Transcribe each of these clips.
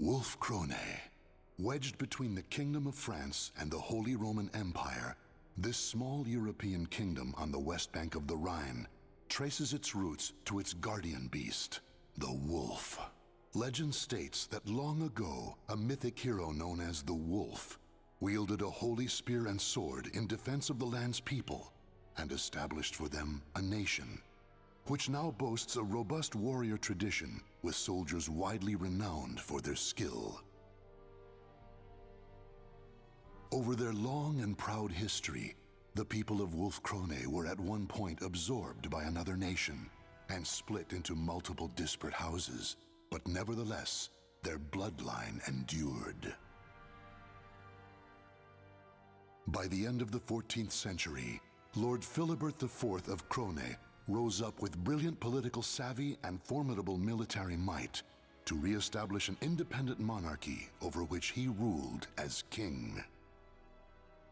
Wolf-Krone. Wedged between the Kingdom of France and the Holy Roman Empire, this small European kingdom on the west bank of the Rhine traces its roots to its guardian beast, the wolf. Legend states that long ago, a mythic hero known as the Wolf wielded a holy spear and sword in defense of the land's people and established for them a nation, which now boasts a robust warrior tradition with soldiers widely renowned for their skill. Over their long and proud history, the people of Wolf-Krone were at one point absorbed by another nation and split into multiple disparate houses, but nevertheless, their bloodline endured. By the end of the 14th century, Lord Philibert IV of Krone rose up with brilliant political savvy and formidable military might to re-establish an independent monarchy over which he ruled as king.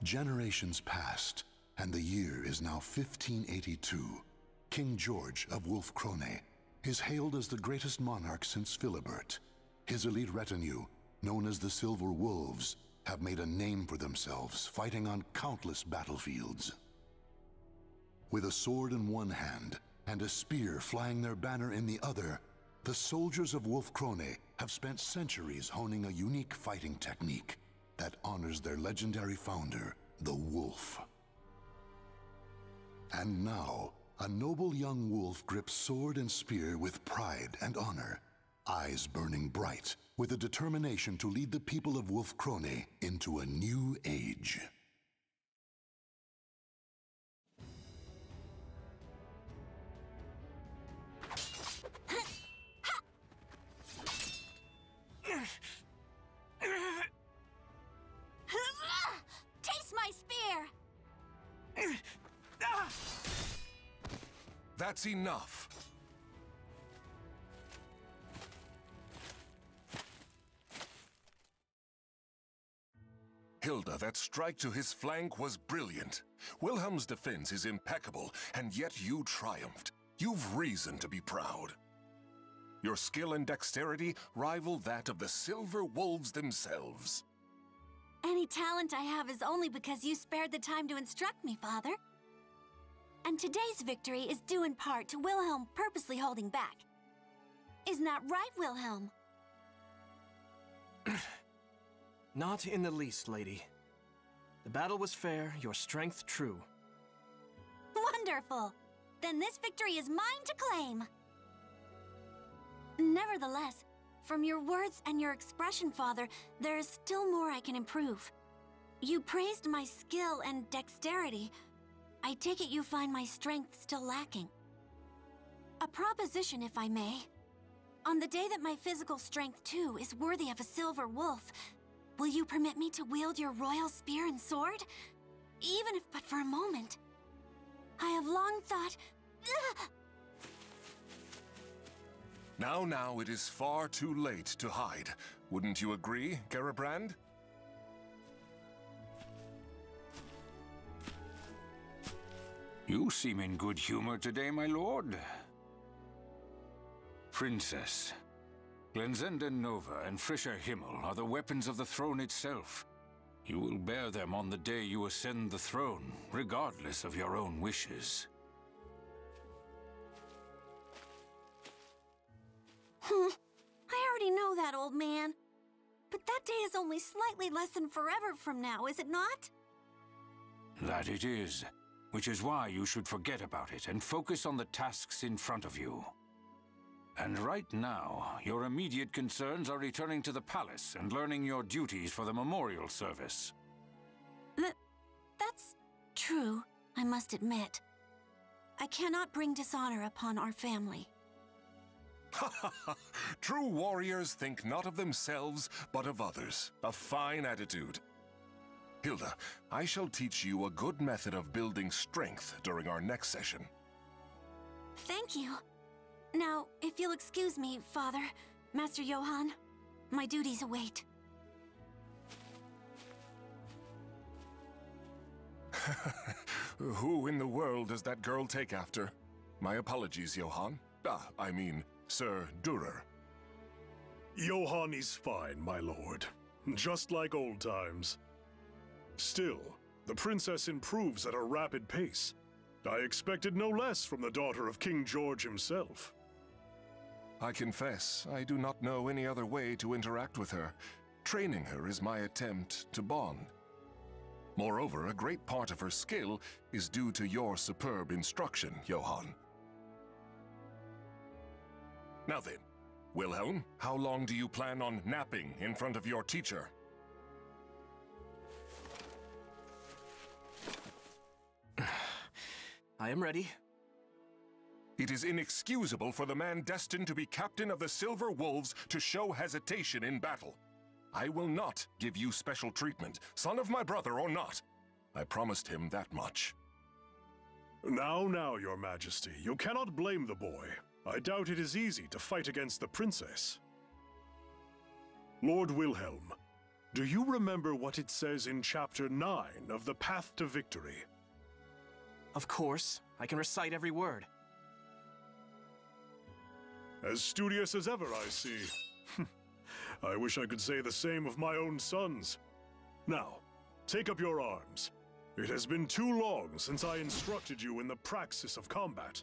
Generations passed, and the year is now 1582. King George of Wolf-Krone is hailed as the greatest monarch since Philibert. His elite retinue, known as the Silver Wolves, have made a name for themselves, fighting on countless battlefields. With a sword in one hand and a spear flying their banner in the other, the soldiers of Wolf-Krone have spent centuries honing a unique fighting technique that honors their legendary founder, the Wolf. And now, a noble young wolf grips sword and spear with pride and honor, eyes burning bright, with a determination to lead the people of Wolf-Krone into a new age. Taste my spear! That's enough. Hilde, that strike to his flank was brilliant. Wilhelm's defense is impeccable, and yet you triumphed. You've reason to be proud. Your skill and dexterity rival that of the Silver Wolves themselves. Any talent I have is only because you spared the time to instruct me, Father. And today's victory is due in part to Wilhelm purposely holding back. Isn't that right, Wilhelm? Not in the least, lady. The battle was fair, your strength true. Wonderful! Then this victory is mine to claim! Nevertheless, from your words and your expression, Father, there is still more I can improve. You praised my skill and dexterity. I take it you find my strength still lacking. A proposition, if I may. On the day that my physical strength, too, is worthy of a silver wolf, will you permit me to wield your royal spear and sword? Even if but for a moment. I have long thought... Now, it is far too late to hide. Wouldn't you agree, Garabrand? You seem in good humor today, my lord. Princess, Glenzenden Nova and Frischer Himmel are the weapons of the throne itself. You will bear them on the day you ascend the throne, regardless of your own wishes. I already know that, old man. But that day is only slightly less than forever from now, is it not? That it is, which is why you should forget about it and focus on the tasks in front of you. And right now, your immediate concerns are returning to the palace and learning your duties for the memorial service. That's true, I must admit. I cannot bring dishonor upon our family. True warriors think not of themselves, but of others. A fine attitude. Hilde, I shall teach you a good method of building strength during our next session. Thank you. Now, if you'll excuse me, Father, Master Johann, my duties await. Who in the world does that girl take after? My apologies, Johann. I mean, Sir Durer. Johann is fine, my lord. Just like old times. Still, the princess improves at a rapid pace. I expected no less from the daughter of King George himself. I confess, I do not know any other way to interact with her. Training her is my attempt to bond. Moreover, a great part of her skill is due to your superb instruction, Johann. Now then, Wilhelm, how long do you plan on napping in front of your teacher? I am ready. It is inexcusable for the man destined to be captain of the Silver Wolves to show hesitation in battle. I will not give you special treatment, son of my brother or not. I promised him that much. Now, your majesty, you cannot blame the boy. I doubt it is easy to fight against the princess. Lord Wilhelm, do you remember what it says in Chapter 9 of The Path to Victory? Of course. I can recite every word. As studious as ever, I see. I wish I could say the same of my own sons. Now, take up your arms. It has been too long since I instructed you in the praxis of combat.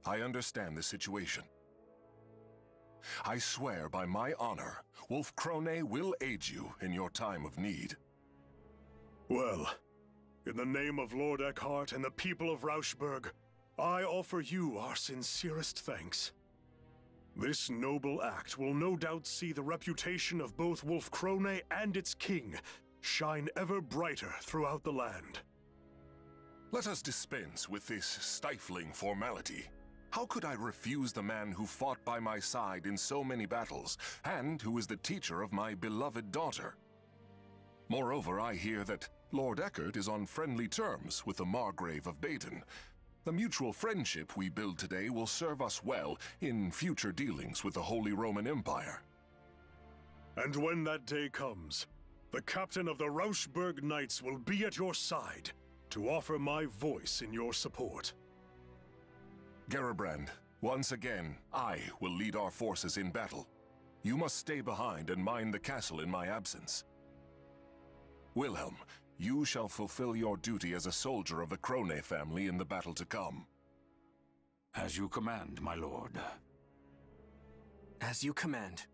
I understand the situation. I swear by my honor, Wolf Krone will aid you in your time of need. Well, in the name of Lord Eckhart and the people of Rauschburg, I offer you our sincerest thanks. This noble act will no doubt see the reputation of both Wolf Krone and its king shine ever brighter throughout the land. Let us dispense with this stifling formality. How could I refuse the man who fought by my side in so many battles, and who is the teacher of my beloved daughter? Moreover, I hear that Lord Eckhart is on friendly terms with the Margrave of Baden. The mutual friendship we build today will serve us well in future dealings with the Holy Roman Empire. And when that day comes, the captain of the Rauschburg Knights will be at your side to offer my voice in your support. Gerbrand, once again, I will lead our forces in battle. You must stay behind and mind the castle in my absence. Wilhelm, you shall fulfill your duty as a soldier of the Krone family in the battle to come. As you command, my lord. As you command.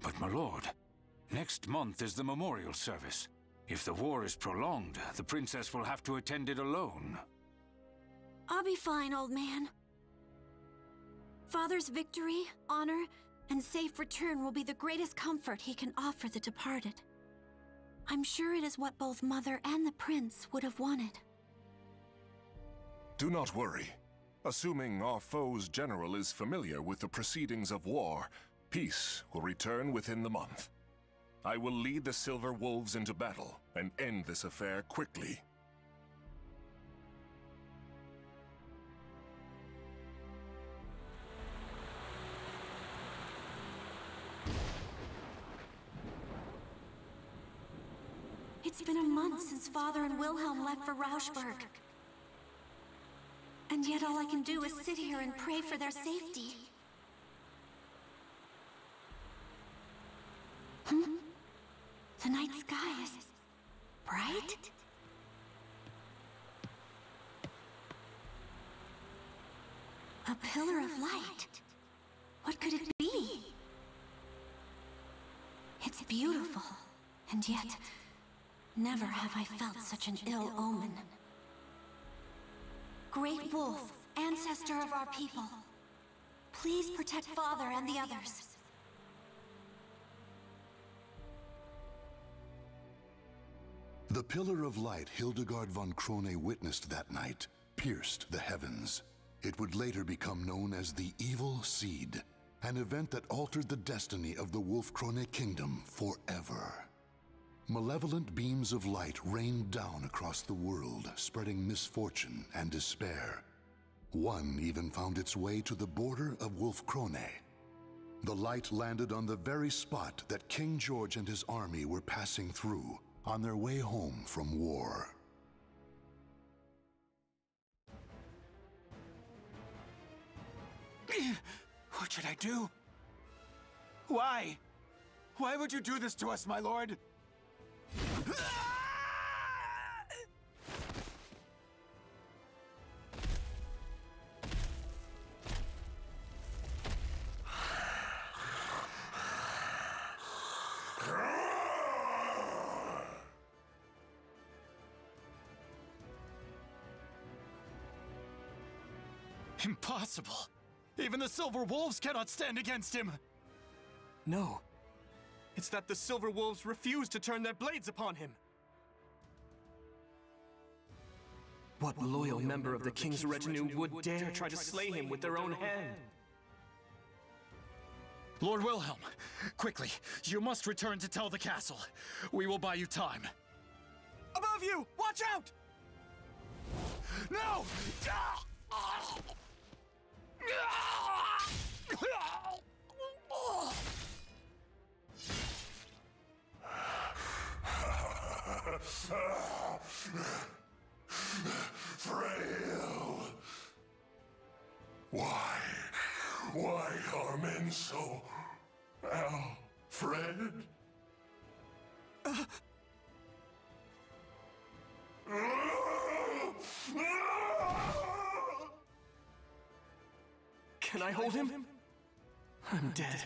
But my lord, next month is the memorial service. If the war is prolonged, the princess will have to attend it alone. I'll be fine, old man. Father's victory, honor, and safe return will be the greatest comfort he can offer the departed. I'm sure it is what both Mother and the Prince would have wanted. Do not worry. Assuming our foe's general is familiar with the proceedings of war, peace will return within the month. I will lead the Silver Wolves into battle and end this affair quickly. It's been a month since Father and Wilhelm left for Rauschburg. And yet all I can do is sit here and pray for their safety. The night sky is bright? A pillar of light. What could it be? It's beautiful, and yet never have I felt such an ill omen. Great Wolf, ancestor of our people, please protect Father and the others. The pillar of light Hildegard von Krone witnessed that night pierced the heavens. It would later become known as the Evil Seed, an event that altered the destiny of the Wolf Krone kingdom forever. Malevolent beams of light rained down across the world, spreading misfortune and despair. One even found its way to the border of Wolfkrone. The light landed on the very spot that King George and his army were passing through on their way home from war. What should I do? Why? Why would you do this to us, my lord? Impossible! Even the Silver Wolves cannot stand against him! No. It's that the Silver Wolves refuse to turn their blades upon him. What loyal member of the King's retinue would dare try to slay him with their own hand? Lord Wilhelm, quickly, you must return to tell the castle. We will buy you time. Above you! Watch out! No! Frail. Why are men so... Alfred? Can I hold him? I'm dead.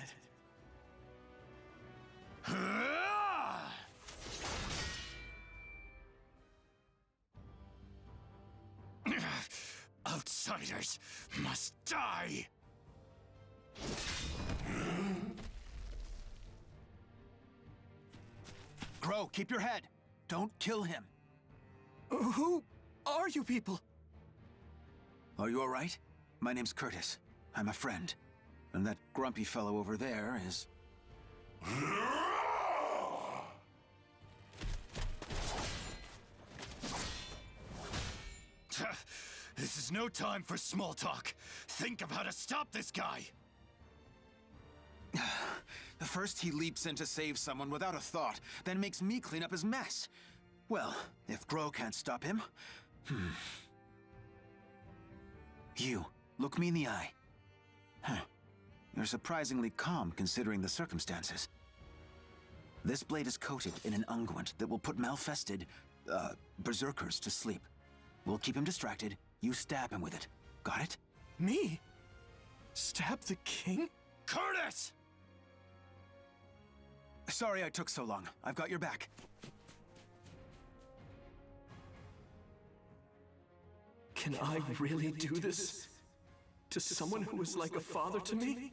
Outsiders must die! Grow, keep your head. Don't kill him. Who are you people? Are you all right? My name's Curtis. I'm a friend. And that grumpy fellow over there is... This is no time for small talk. Think of how to stop this guy! First he leaps in to save someone without a thought, then makes me clean up his mess. Well, if Grow can't stop him... You, look me in the eye. You're surprisingly calm considering the circumstances. This blade is coated in an unguent that will put malfested, berserkers to sleep. We'll keep him distracted, you stab him with it. Got it? Me? Stab the king? Curtis! Sorry I took so long. I've got your back. Can I really do this? To someone who is like a father to me?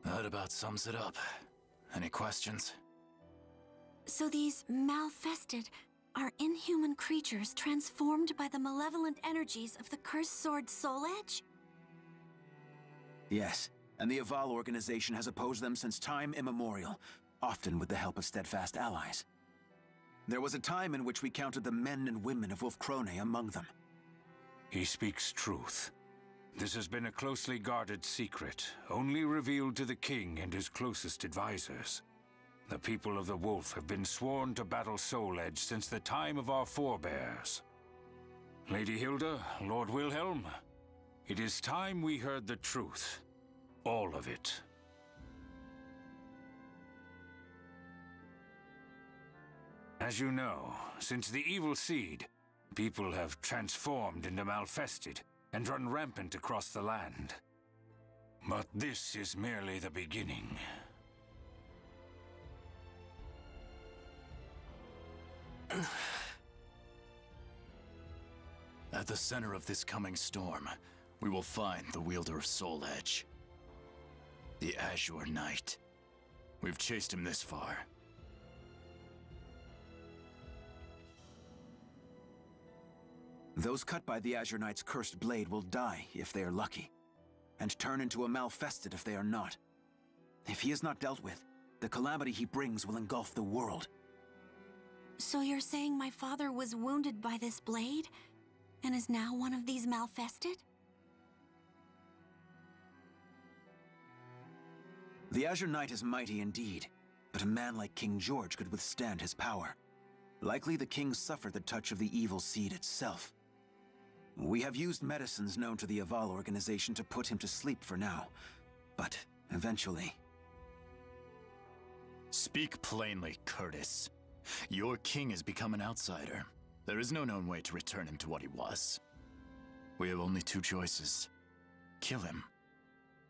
That about sums it up. Any questions? So these malfested are inhuman creatures transformed by the malevolent energies of the cursed sword Soul Edge? Yes, and the Aval organization has opposed them since time immemorial, often with the help of steadfast allies. There was a time in which we counted the men and women of Wolfkrone among them. He speaks truth. This has been a closely guarded secret, only revealed to the king and his closest advisors. The people of the Wolf have been sworn to battle Soul Edge since the time of our forebears. Lady Hilde, Lord Wilhelm, it is time we heard the truth. All of it. As you know, since the evil seed, People have transformed into Malfested and run rampant across the land. But this is merely the beginning. At the center of this coming storm, we will find the wielder of Soul Edge. The Azure Knight. We've chased him this far. Those cut by the Azure Knight's cursed blade will die if they are lucky, and turn into a Malfested if they are not. If he is not dealt with, the calamity he brings will engulf the world. So you're saying my father was wounded by this blade, and is now one of these Malfested? The Azure Knight is mighty indeed, but a man like King George could withstand his power. Likely the king suffered the touch of the evil seed itself. We have used medicines known to the Aval organization to put him to sleep for now, but eventually... Speak plainly, Curtis. Your king has become an outsider. There is no known way to return him to what he was. We have only two choices. Kill him,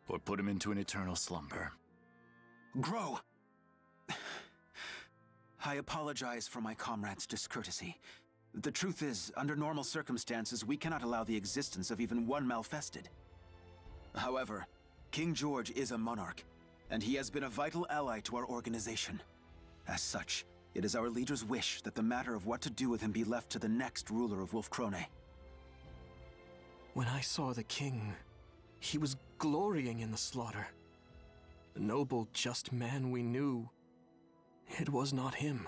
or put him into an eternal slumber. Grow! I apologize for my comrade's discourtesy. The truth is, under normal circumstances, we cannot allow the existence of even one Malfested. However, King George is a monarch, and he has been a vital ally to our organization. As such, it is our leader's wish that the matter of what to do with him be left to the next ruler of Wolfkrone. When I saw the king, he was glorying in the slaughter. The noble, just man we knew. It was not him.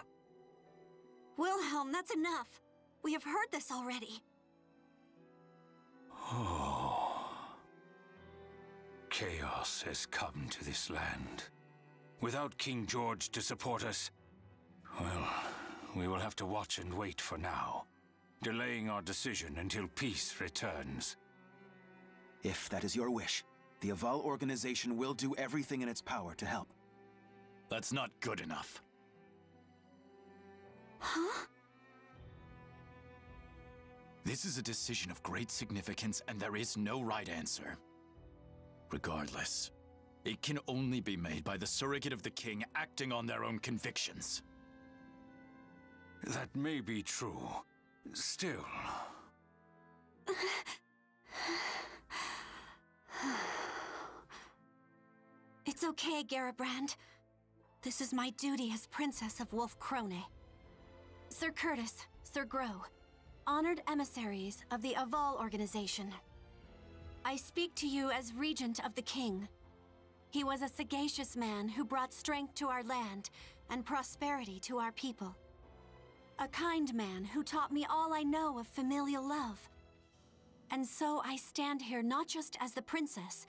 Wilhelm, that's enough. We have heard this already. Oh. Chaos has come to this land. Without King George to support us, well, we will have to watch and wait for now, delaying our decision until peace returns. If that is your wish, the Aval organization will do everything in its power to help. That's not good enough. Huh? This is a decision of great significance, and there is no right answer. Regardless, it can only be made by the surrogate of the king acting on their own convictions. That may be true. Still... It's okay, Garibrand. This is my duty as Princess of Wolfkrone. Sir Curtis, Sir Grow, honored emissaries of the Aval organization. I speak to you as Regent of the King. He was a sagacious man who brought strength to our land and prosperity to our people. A kind man who taught me all I know of familial love. And so I stand here not just as the princess,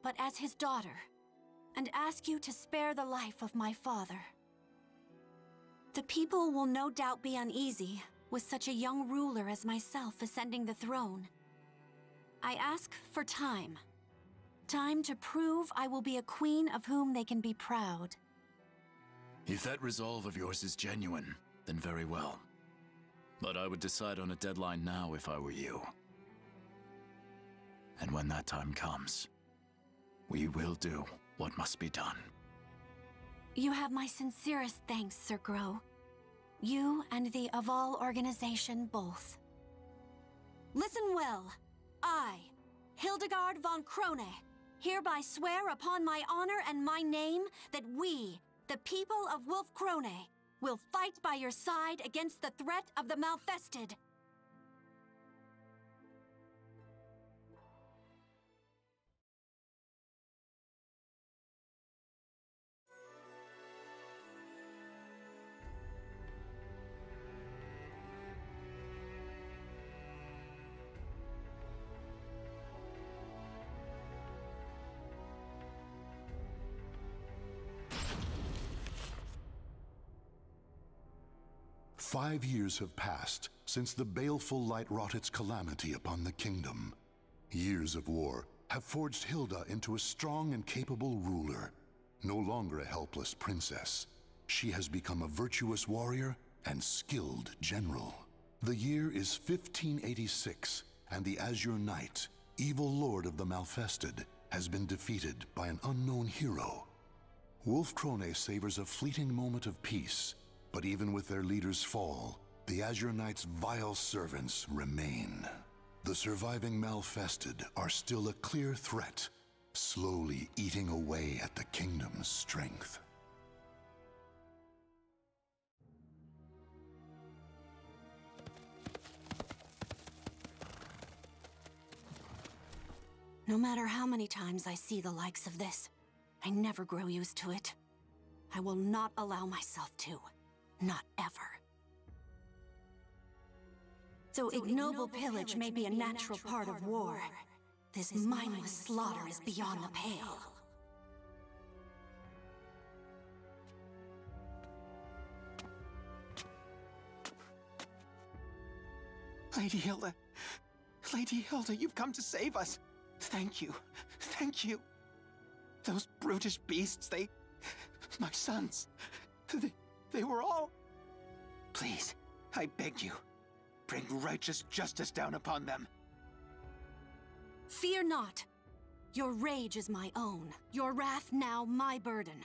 but as his daughter, and ask you to spare the life of my father. The people will no doubt be uneasy with such a young ruler as myself ascending the throne. I ask for time. Time to prove I will be a queen of whom they can be proud. If that resolve of yours is genuine, then very well. But I would decide on a deadline now if I were you. And when that time comes, we will do what must be done. You have my sincerest thanks, Sir Grow. You and the Aval organization both. Listen well. I, Hildegard von Krone, hereby swear upon my honor and my name that we, the people of Wolfkrone, will fight by your side against the threat of the Malfested. "5 years have passed since the baleful light wrought its calamity upon the kingdom. Years of war have forged Hilde into a strong and capable ruler. No longer a helpless princess, she has become a virtuous warrior and skilled general. The year is 1586, and the Azure Knight, evil lord of the Malfested, has been defeated by an unknown hero. Wolf Krone savors a fleeting moment of peace, but even with their leader's fall, the Azure Knight's vile servants remain. The surviving Malfested are still a clear threat, slowly eating away at the kingdom's strength. No matter how many times I see the likes of this, I never grow used to it. I will not allow myself to. Not ever. Though ignoble pillage may be a natural part of war, this mindless slaughter is beyond the pale. Lady Hilde! Lady Hilde, you've come to save us! Thank you. Thank you. Those brutish beasts, my sons, they were all... Please, I beg you, bring righteous justice down upon them. Fear not. Your rage is my own. Your wrath now my burden.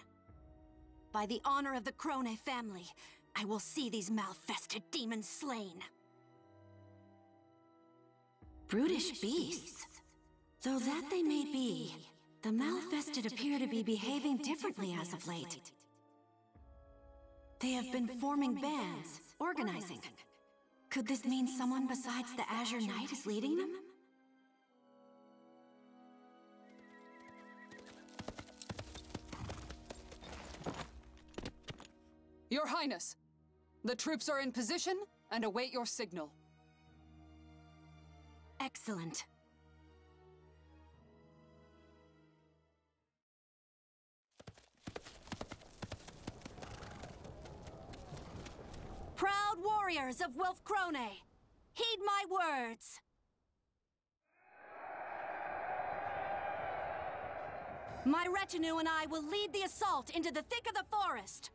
By the honor of the Krone family, I will see these Malfested demons slain. Brutish beasts? Though that they may be, the Malfested appear to be behaving differently as of late. They have been forming bands, organizing. Could this mean someone besides the Azure Knight is leading them? Your Highness, the troops are in position and await your signal. Excellent. Proud warriors of Wolf Krone, heed my words. My retinue and I will lead the assault into the thick of the forest.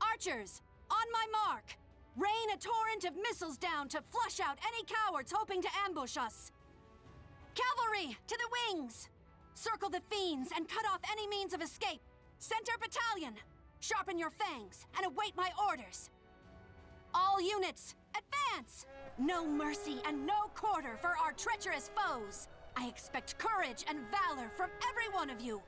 Archers, on my mark, rain a torrent of missiles down to flush out any cowards hoping to ambush us. Cavalry, to the wings! Circle the fiends and cut off any means of escape. Center battalion, sharpen your fangs and await my orders. All units, advance! No mercy and no quarter for our treacherous foes. I expect courage and valor from every one of you.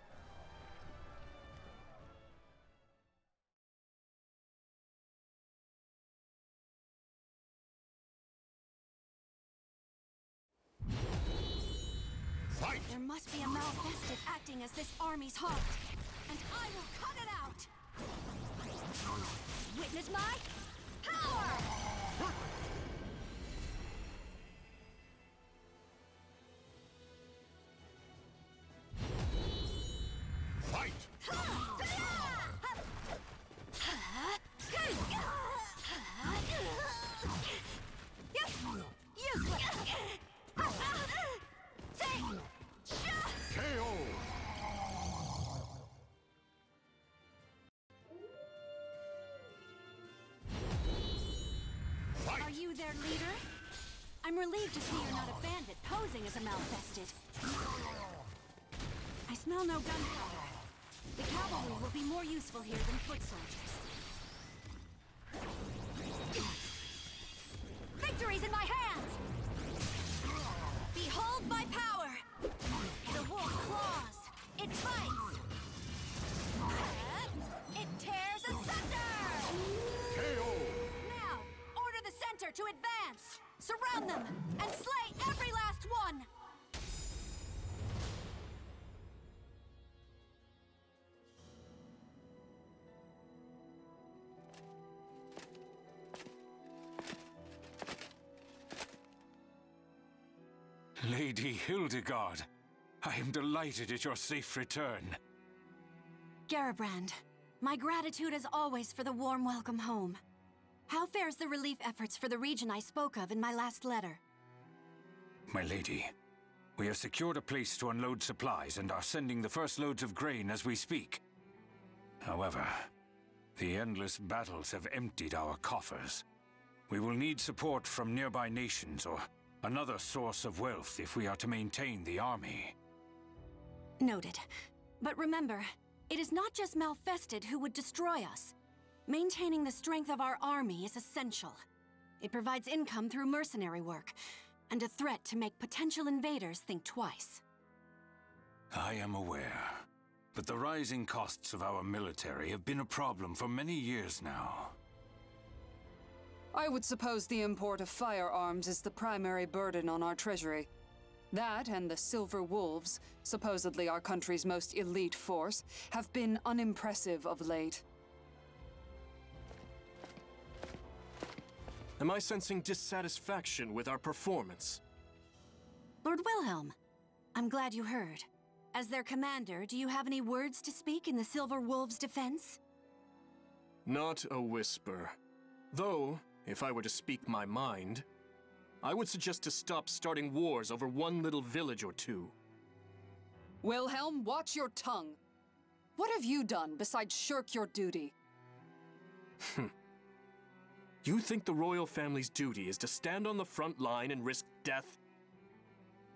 Fight! There must be a Malfested acting as this army's heart, and I will cut it out! Witness my power! Fight! Useless! KO! Are you their leader? I'm relieved to see you're not a bandit posing as a Malfested. I smell no gunpowder. The cavalry will be more useful here than foot soldiers. Victory's in my hands! Behold my power! The wolf claws! It bites! It tears asunder! KO! Now, order the center to advance! Surround them, and slay every last one! Lady Hildegard, I am delighted at your safe return. Garibrand, my gratitude as always for the warm welcome home. How fares the relief efforts for the region I spoke of in my last letter? My lady, we have secured a place to unload supplies and are sending the first loads of grain as we speak. However, the endless battles have emptied our coffers. We will need support from nearby nations or another source of wealth if we are to maintain the army. Noted. But remember, it is not just Malfested who would destroy us. Maintaining the strength of our army is essential. It provides income through mercenary work, and a threat to make potential invaders think twice. I am aware, but the rising costs of our military have been a problem for many years now. I would suppose the import of firearms is the primary burden on our treasury. That and the Silver Wolves, supposedly our country's most elite force, have been unimpressive of late. Am I sensing dissatisfaction with our performance? Lord Wilhelm, I'm glad you heard. As their commander, do you have any words to speak in the Silver Wolves' defense? Not a whisper. Though, if I were to speak my mind, I would suggest to stop starting wars over one little village or two. Wilhelm, watch your tongue. What have you done besides shirk your duty? You think the royal family's duty is to stand on the front line and risk death?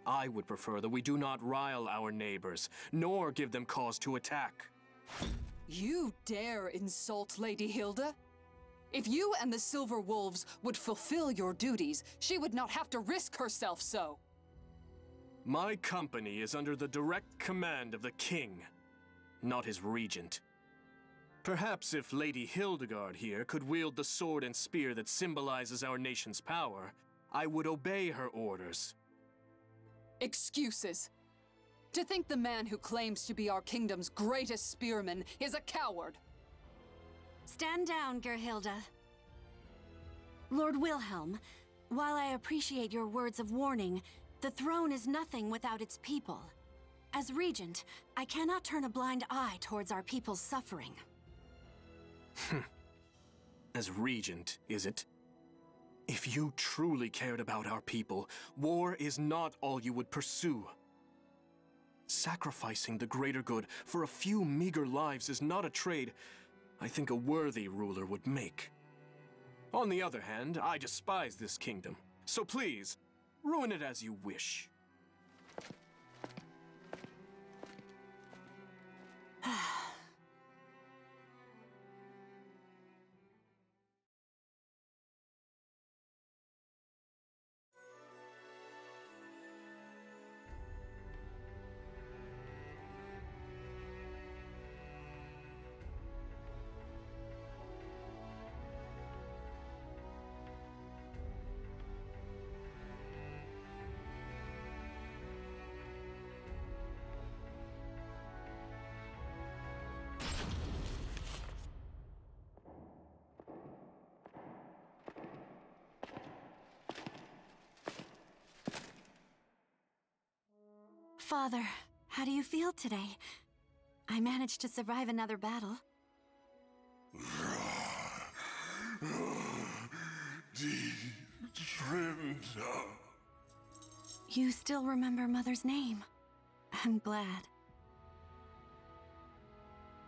I would prefer that we do not rile our neighbors, nor give them cause to attack. You dare insult Lady Hilde? If you and the Silver Wolves would fulfill your duties, she would not have to risk herself so. My company is under the direct command of the king, not his regent. Perhaps if Lady Hildegard here could wield the sword and spear that symbolizes our nation's power, I would obey her orders. Excuses. To think the man who claims to be our kingdom's greatest spearman is a coward. Stand down, Gerhilde. Lord Wilhelm, while I appreciate your words of warning, the throne is nothing without its people. As regent, I cannot turn a blind eye towards our people's suffering. As regent, is it? If you truly cared about our people, war is not all you would pursue. Sacrificing the greater good for a few meager lives is not a trade I think a worthy ruler would make. On the other hand, I despise this kingdom, so please, ruin it as you wish. Father, how do you feel today? I managed to survive another battle. You still remember Mother's name. I'm glad.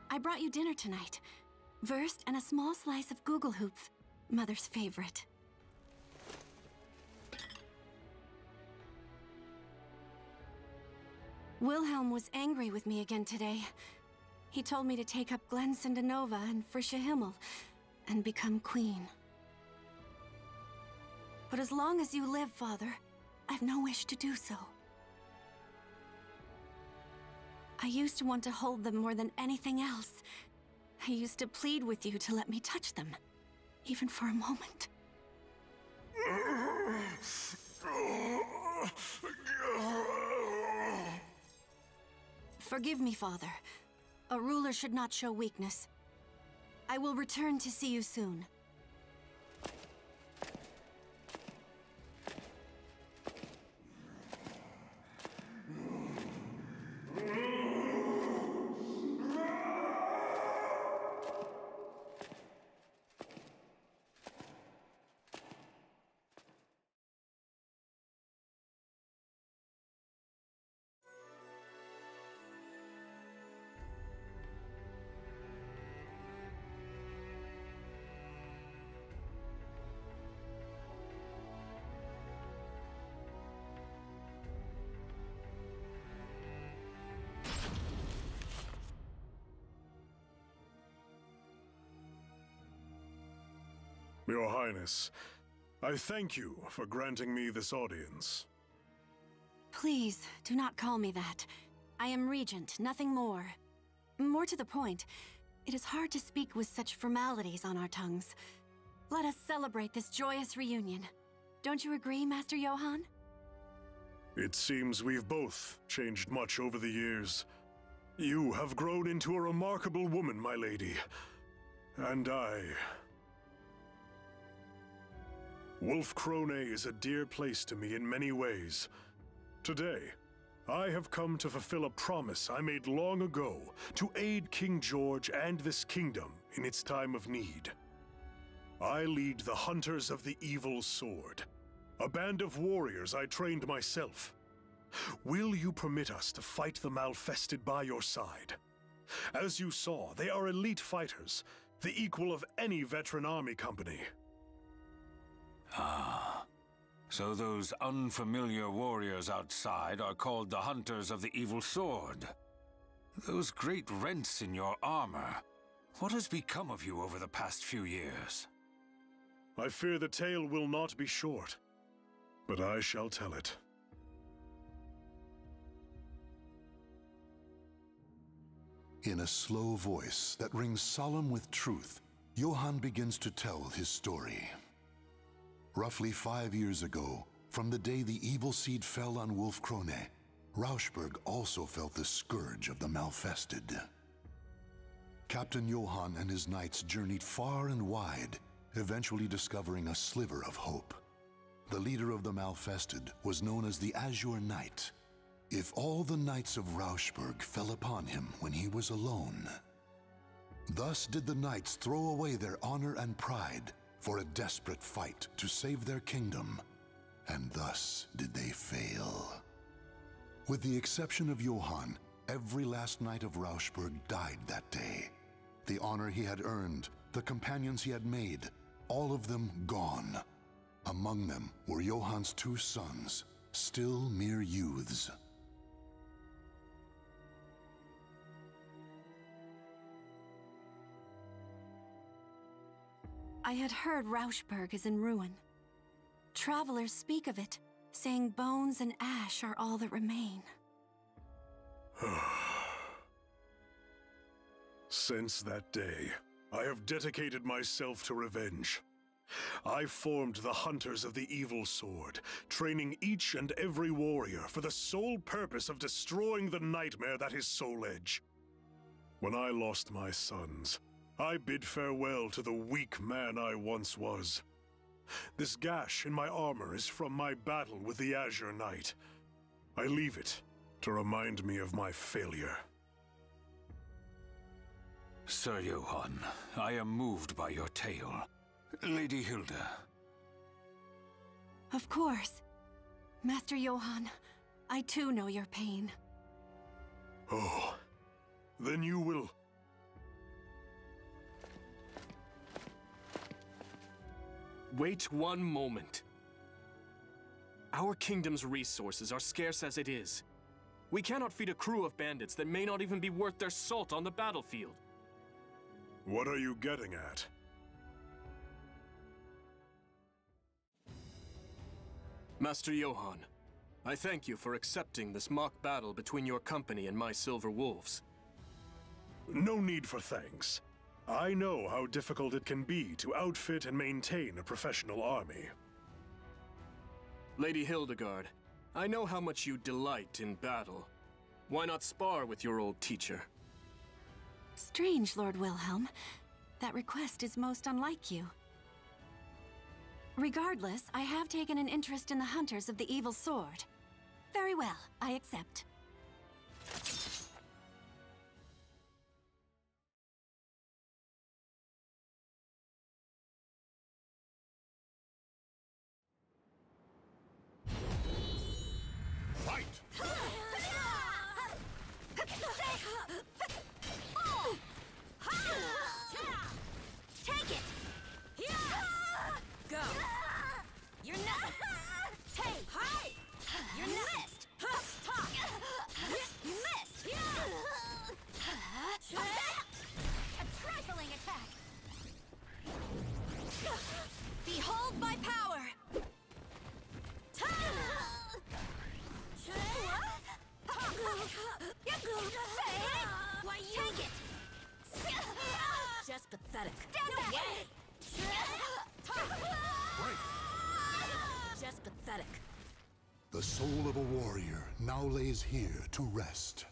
I brought you dinner tonight. Wurst and a small slice of Gugelhupf, Mother's favorite. Wilhelm was angry with me again today. He told me to take up Glensindinova and Frische Himmel and become queen. But as long as you live, Father, I've no wish to do so. I used to want to hold them more than anything else. I used to plead with you to let me touch them, even for a moment. Forgive me, Father. A ruler should not show weakness. I will return to see you soon. Your Highness, I thank you for granting me this audience. Please, do not call me that. I am Regent, nothing more. More to the point, it is hard to speak with such formalities on our tongues. Let us celebrate this joyous reunion. Don't you agree, Master Johann? It seems we've both changed much over the years. You have grown into a remarkable woman, my lady. And I... Wolfkrone is a dear place to me in many ways. Today, I have come to fulfill a promise I made long ago to aid King George and this kingdom in its time of need. I lead the Hunters of the Evil Sword, a band of warriors I trained myself. Will you permit us to fight the Malfested by your side? As you saw, they are elite fighters, the equal of any veteran army company. Ah, so those unfamiliar warriors outside are called the Hunters of the Evil Sword. Those great rents in your armor, what has become of you over the past few years? I fear the tale will not be short, but I shall tell it. In a slow voice that rings solemn with truth, Johann begins to tell his story. Roughly 5 years ago, from the day the evil seed fell on Wolfkrone, Rauschberg also felt the scourge of the Malfested. Captain Johann and his knights journeyed far and wide, eventually discovering a sliver of hope. The leader of the Malfested was known as the Azure Knight. If all the knights of Rauschberg fell upon him when he was alone. Thus did the knights throw away their honor and pride for a desperate fight to save their kingdom, and thus did they fail. With the exception of Johann, every last knight of Rauschberg died that day. The honor he had earned, the companions he had made, all of them gone. Among them were Johann's 2 sons, still mere youths. I had heard Rauschberg is in ruin. Travelers speak of it, saying bones and ash are all that remain. Since that day, I have dedicated myself to revenge. I formed the Hunters of the Evil Sword, training each and every warrior for the sole purpose of destroying the nightmare that is Soul Edge. When I lost my sons, I bid farewell to the weak man I once was. This gash in my armor is from my battle with the Azure Knight. I leave it to remind me of my failure. Sir Johann, I am moved by your tale. Lady Hilde. Of course. Master Johann, I too know your pain. Oh, then you will... Wait one moment. Our kingdom's resources are scarce as it is. We cannot feed a crew of bandits that may not even be worth their salt on the battlefield. What are you getting at? Master Johann, I thank you for accepting this mock battle between your company and my Silver Wolves. No need for thanks. I know how difficult it can be to outfit and maintain a professional army. Lady Hildegard, I know how much you delight in battle. Why not spar with your old teacher? Strange, Lord Wilhelm. That request is most unlike you. Regardless, I have taken an interest in the Hunters of the Evil Sword. Very well, I accept. Fight! Take it! Go! You're nothing! Take! You're next! pathetic. No way! Just pathetic. The soul of a warrior now lays here to rest.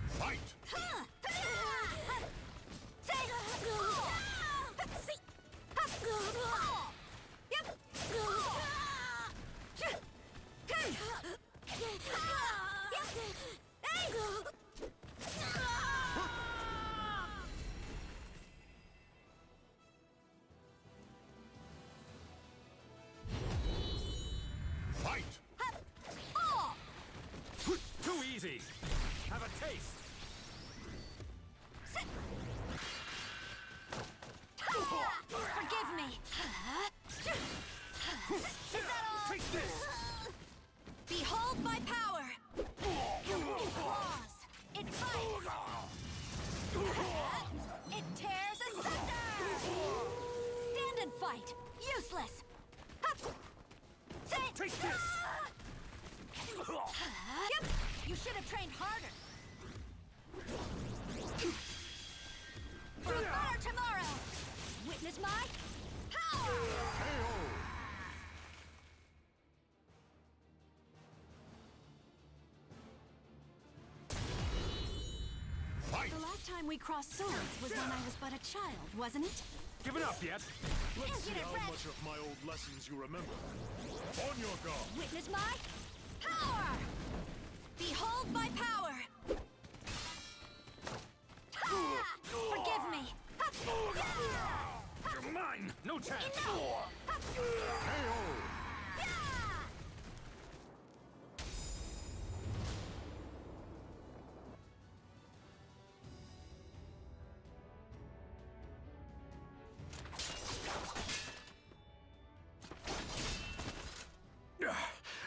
Fight! Fight! Too easy! Have a taste! Forgive me! Is that all? Take this! Behold my power! It claws! It bites! It tears asunder! Stand and fight! Useless! Take this! You should have trained harder! For a better tomorrow! Witness my power! Fight! The last time we crossed swords was when I was but a child, wasn't it? Given up yet? Let's see Impudent how wretch! much of my old lessons you remember. On your guard! Witness my power! Behold my power! Forgive me! You're mine! No chance!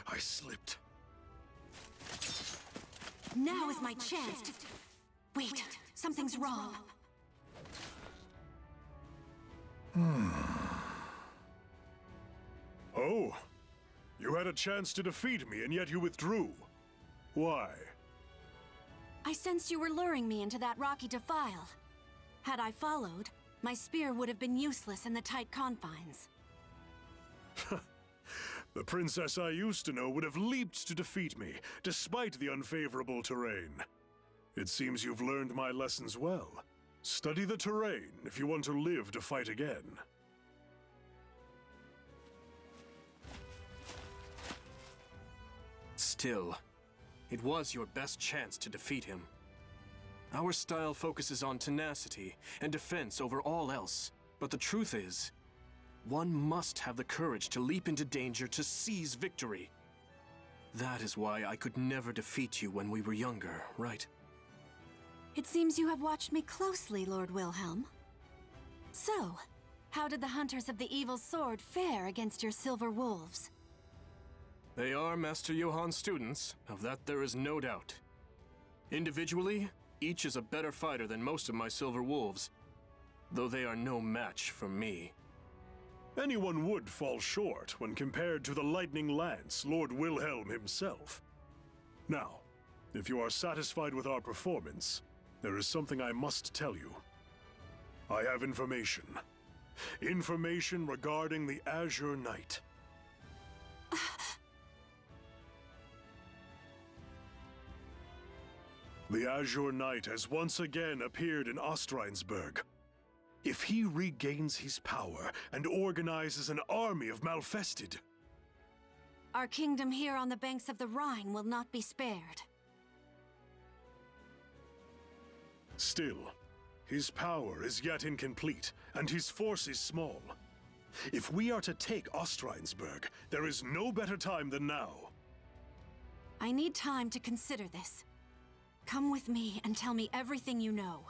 I slipped. Now is my chance to... Wait, something's wrong. Oh, you had a chance to defeat me, and yet you withdrew. Why? I sensed you were luring me into that rocky defile. Had I followed, my spear would have been useless in the tight confines. The princess I used to know would have leaped to defeat me, despite the unfavorable terrain. It seems you've learned my lessons well. Study the terrain if you want to live to fight again. Still, it was your best chance to defeat him. Our style focuses on tenacity and defense over all else. But the truth is, one must have the courage to leap into danger to seize victory. That is why I could never defeat you when we were younger, right? It seems you have watched me closely, Lord Wilhelm. So, how did the Hunters of the Evil Sword fare against your Silver Wolves? They are Master Johann's students, of that there is no doubt. Individually, each is a better fighter than most of my Silver Wolves, though they are no match for me. Anyone would fall short when compared to the lightning lance, Lord Wilhelm himself. Now, if you are satisfied with our performance, there is something I must tell you. I have information. Information regarding the Azure Knight. The Azure Knight has once again appeared in Ostrheinsburg. If he regains his power and organizes an army of Malfested... Our kingdom here on the banks of the Rhine will not be spared. Still, his power is yet incomplete, and his force is small. If we are to take Ostrheinsburg, there is no better time than now. I need time to consider this. Come with me and tell me everything you know.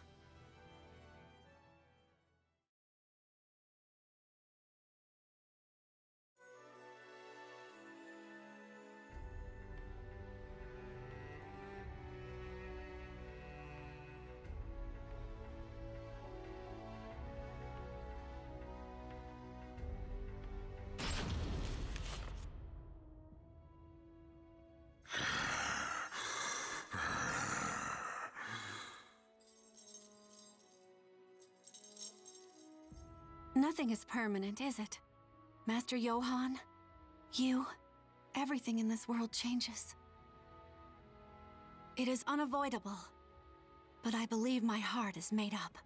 Nothing is permanent, is it? Master Johann, you, everything in this world changes. It is unavoidable, but I believe my heart is made up.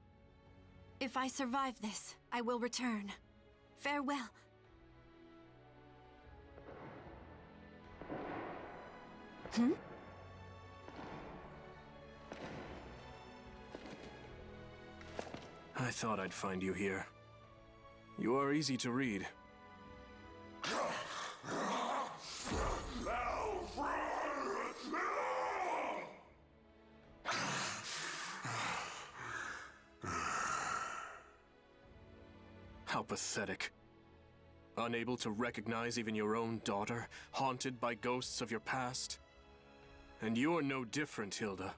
If I survive this, I will return. Farewell. Hmm? I thought I'd find you here. You are easy to read. How pathetic. Unable to recognize even your own daughter, haunted by ghosts of your past. And you're no different, Hilde.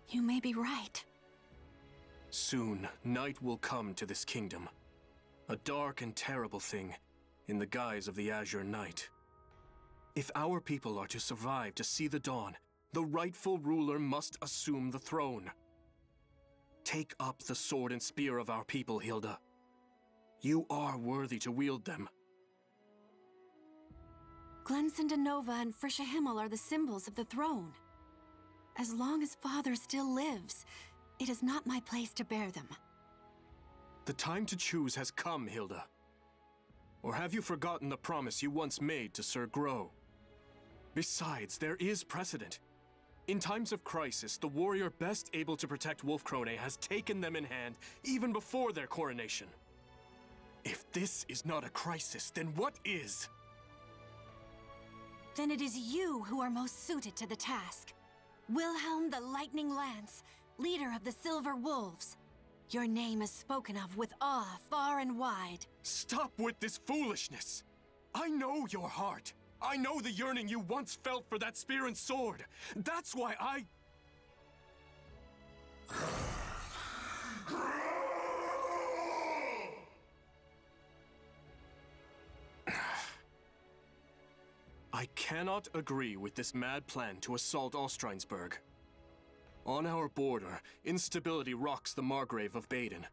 You may be right. Soon, night will come to this kingdom. A dark and terrible thing, in the guise of the Azure Knight. If our people are to survive to see the dawn, the rightful ruler must assume the throne. Take up the sword and spear of our people, Hilde. You are worthy to wield them. Glensindanova and Frisha Himmel are the symbols of the throne. As long as Father still lives, it is not my place to bear them. The time to choose has come, Hilde. Or have you forgotten the promise you once made to Sir Grow? Besides, there is precedent. In times of crisis, the warrior best able to protect Wolfkrone has taken them in hand even before their coronation. If this is not a crisis, then what is? Then it is you who are most suited to the task. Wilhelm the Lightning Lance, leader of the Silver Wolves. Your name is spoken of with awe far and wide. Stop with this foolishness! I know your heart. I know the yearning you once felt for that spear and sword. That's why I cannot agree with this mad plan to assault Ostrheinsburg. On our border, instability rocks the Margrave of Baden.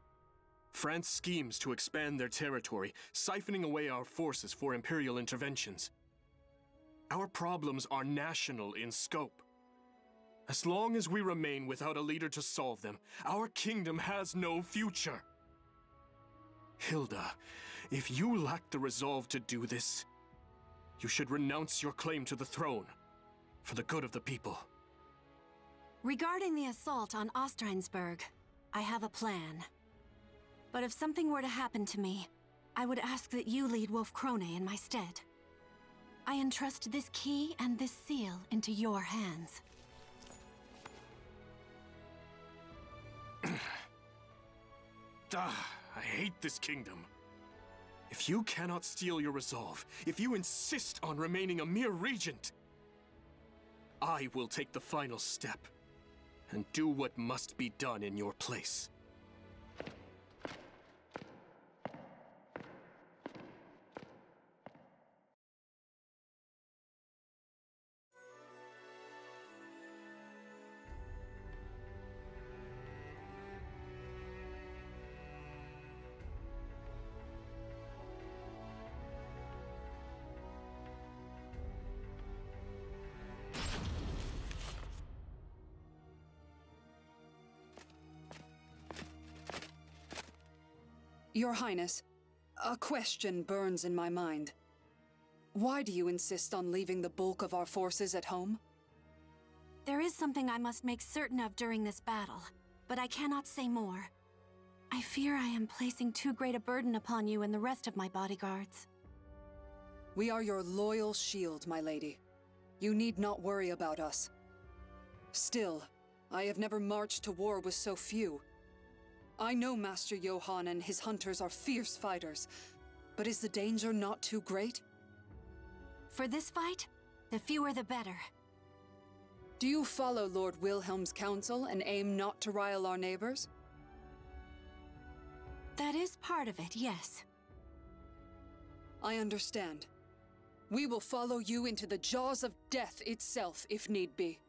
France schemes to expand their territory, siphoning away our forces for imperial interventions. Our problems are national in scope. As long as we remain without a leader to solve them, our kingdom has no future. Hilde, if you lack the resolve to do this, you should renounce your claim to the throne, for the good of the people. Regarding the assault on Ostrheinsburg, I have a plan. But if something were to happen to me, I would ask that you lead Wolfkrone in my stead. I entrust this key and this seal into your hands. I hate this kingdom. If you cannot steal your resolve, if you insist on remaining a mere regent, I will take the final step and do what must be done in your place. Your Highness, a question burns in my mind. Why do you insist on leaving the bulk of our forces at home? There is something I must make certain of during this battle, but I cannot say more. I fear I am placing too great a burden upon you and the rest of my bodyguards. We are your loyal shield, my lady. You need not worry about us. Still, I have never marched to war with so few. I know Master Johann and his hunters are fierce fighters, but is the danger not too great? For this fight, the fewer the better. Do you follow Lord Wilhelm's counsel and aim not to rile our neighbors? That is part of it, yes. I understand. We will follow you into the jaws of death itself, if need be.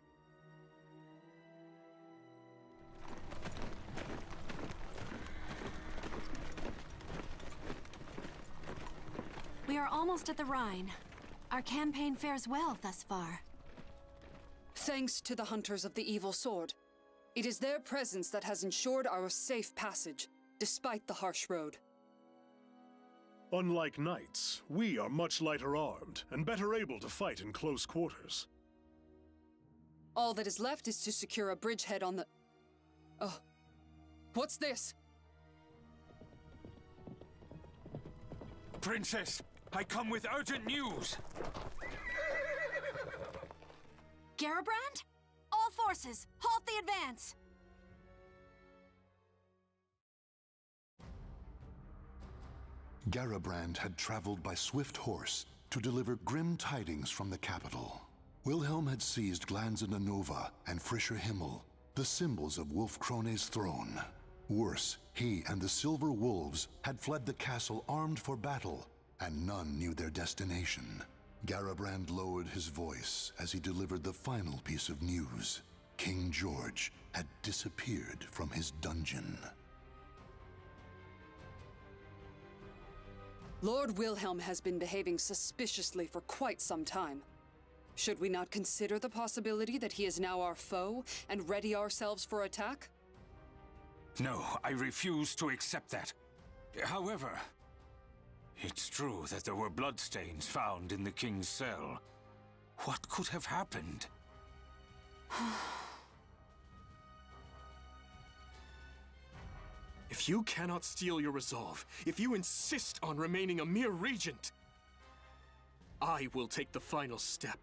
We are almost at the Rhine. Our campaign fares well thus far. Thanks to the Hunters of the Evil Sword. It is their presence that has ensured our safe passage, despite the harsh road. Unlike knights, we are much lighter armed and better able to fight in close quarters. All that is left is to secure a bridgehead on the... Oh. What's this? Princess, I come with urgent news! Garabrand? All forces, halt the advance! Garabrand had traveled by swift horse to deliver grim tidings from the capital. Wilhelm had seized Glanzenanova and Frischer Himmel, the symbols of Wolf Krone's throne. Worse, he and the Silver Wolves had fled the castle armed for battle, and none knew their destination. Garabrand lowered his voice as he delivered the final piece of news. King George had disappeared from his dungeon. Lord Wilhelm has been behaving suspiciously for quite some time. Should we not consider the possibility that he is now our foe and ready ourselves for attack? No, I refuse to accept that. However, it's true that there were bloodstains found in the king's cell. What could have happened? If you cannot steel your resolve, if you insist on remaining a mere regent, I will take the final step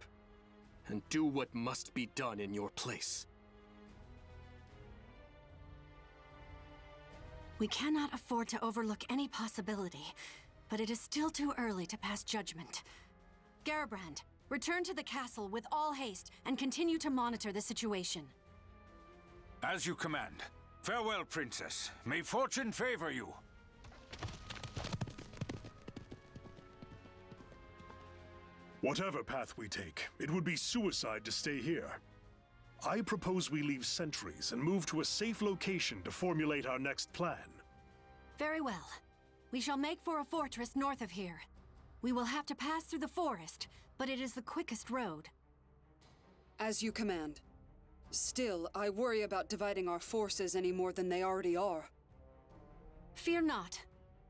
and do what must be done in your place. We cannot afford to overlook any possibility, but it is still too early to pass judgment. Garabrand, return to the castle with all haste and continue to monitor the situation. As you command. Farewell, Princess. May fortune favor you. Whatever path we take, it would be suicide to stay here. I propose we leave sentries and move to a safe location to formulate our next plan. Very well. We shall make for a fortress north of here. We will have to pass through the forest, but it is the quickest road. As you command. Still, I worry about dividing our forces any more than they already are. Fear not.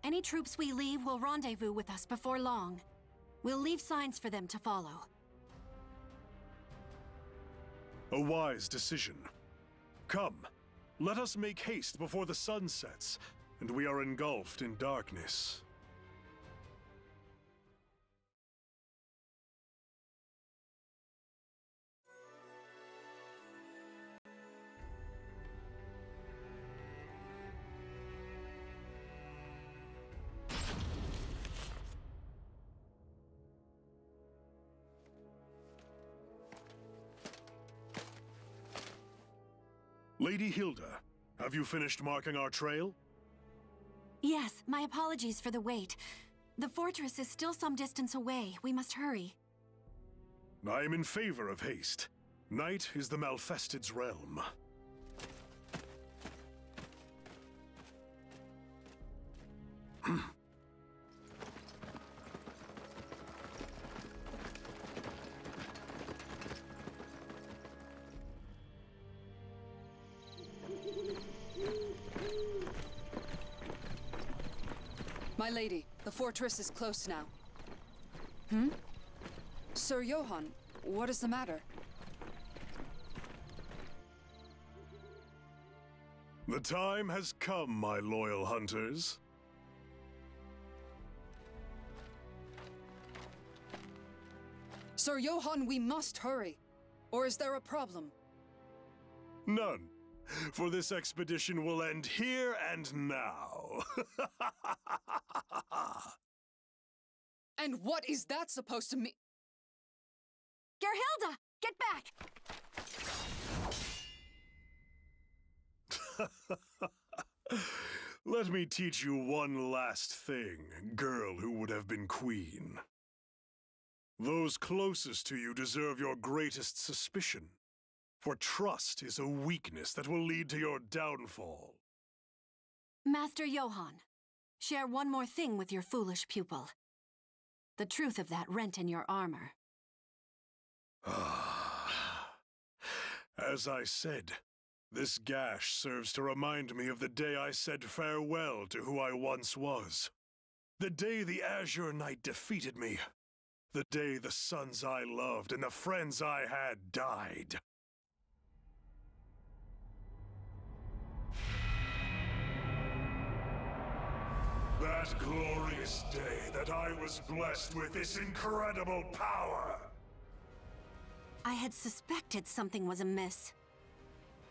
Any troops we leave will rendezvous with us before long. We'll leave signs for them to follow. A wise decision. Come, let us make haste before the sun sets, and we are engulfed in darkness. Lady Hilde, have you finished marking our trail? Yes, my apologies for the wait. The fortress is still some distance away. We must hurry. I am in favor of haste. Night is the Malfestid's realm. My lady, the fortress is close now. Sir Johann, what is the matter? The time has come, my loyal hunters. Sir Johann, we must hurry. Or is there a problem? None. For this expedition will end here and now. And what is that supposed to mean? Gerhilde, get back! Let me teach you one last thing, girl who would have been queen. Those closest to you deserve your greatest suspicion. For trust is a weakness that will lead to your downfall. Master Johann, share one more thing with your foolish pupil. the truth of that rent in your armor. As I said, this gash serves to remind me of the day I said farewell to who I once was. The day the Azure Knight defeated me. The day the sons I loved and the friends I had died. That glorious day that I was blessed with this incredible power! I had suspected something was amiss.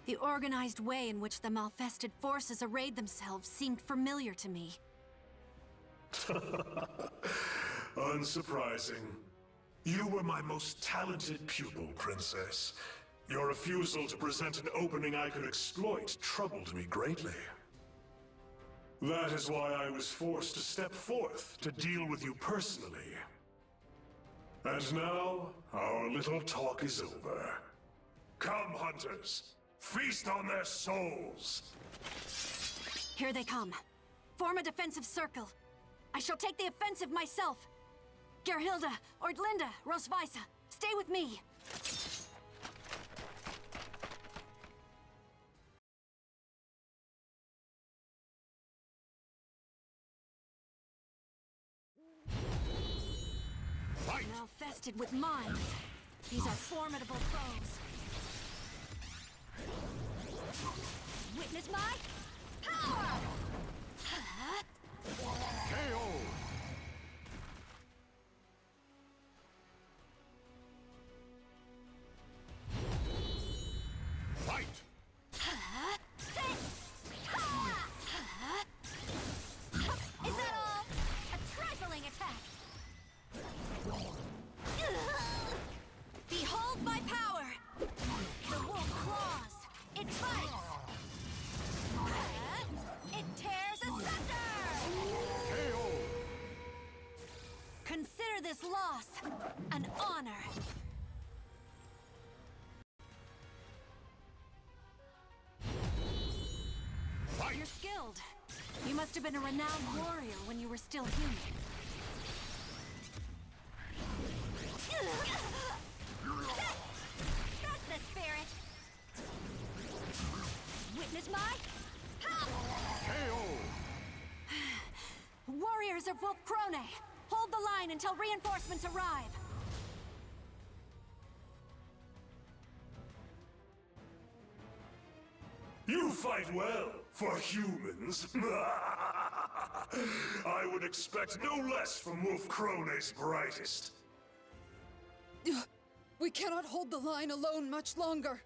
The organized way in which the Malfested forces arrayed themselves seemed familiar to me. Unsurprising. You were my most talented pupil, Princess. Your refusal to present an opening I could exploit troubled me greatly. That is why I was forced to step forth to deal with you personally. And now, our little talk is over. Come, hunters! Feast on their souls! Here they come. Form a defensive circle. I shall take the offensive myself. Gerhilde, Ordlinda, Rosvisa, stay with me. Fight! Malfested with mines. These are formidable foes. Witness my power! KO! Fight! Is that all? A trifling attack. Behold my power! The wolf claws! It bites! It tears asunder! KO! Consider this loss an honor. Fight! You're skilled. You must have been a renowned warrior when you were still human. That's the spirit. Witness my power. KO! Warriors of Wolf Krone, hold the line until reinforcements arrive. You fight well, for humans. I would expect no less from Wolf Krone's brightest. We cannot hold the line alone much longer.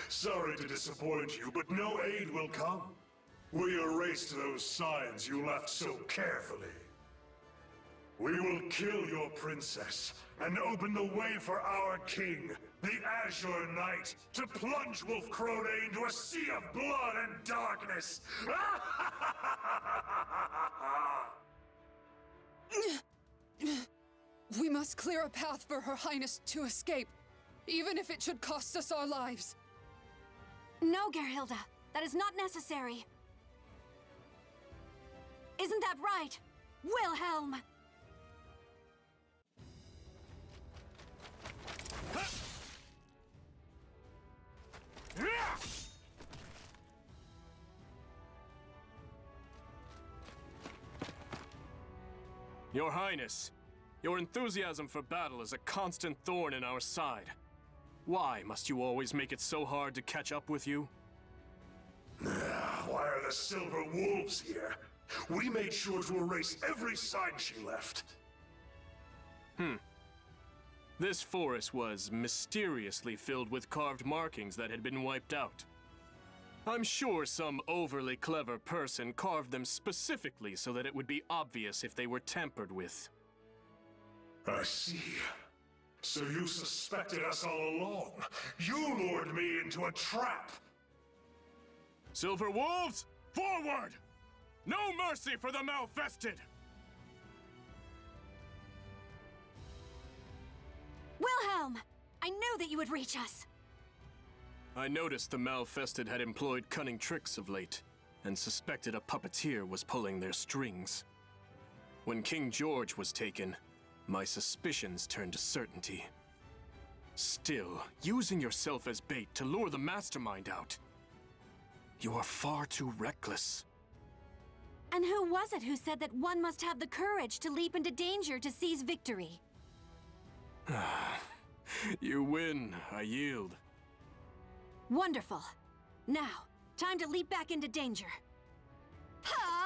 Sorry to disappoint you, but no aid will come. We erased those signs you left so carefully. We will kill your princess and open the way for our king, the Azure Knight, to plunge Wolf Krone into a sea of blood and darkness. We must clear a path for Her Highness to escape, even if it should cost us our lives. No, Gerhilde. That is not necessary. Isn't that right, Wilhelm? Your Highness, your enthusiasm for battle is a constant thorn in our side. Why must you always make it so hard to catch up with you? Why are the Silver Wolves here? We made sure to erase every sign she left. This forest was mysteriously filled with carved markings that had been wiped out. I'm sure some overly clever person carved them specifically so that it would be obvious if they were tampered with. I see. So you suspected us all along. You lured me into a trap. Silver Wolves, forward! No mercy for the Malfested! Wilhelm! I knew that you would reach us! I noticed the Malfested had employed cunning tricks of late, and suspected a puppeteer was pulling their strings. When King George was taken, my suspicions turned to certainty. Still, using yourself as bait to lure the mastermind out. You are far too reckless. And who was it who said that one must have the courage to leap into danger to seize victory? You win. I yield. Wonderful. Now, time to leap back into danger. Ha!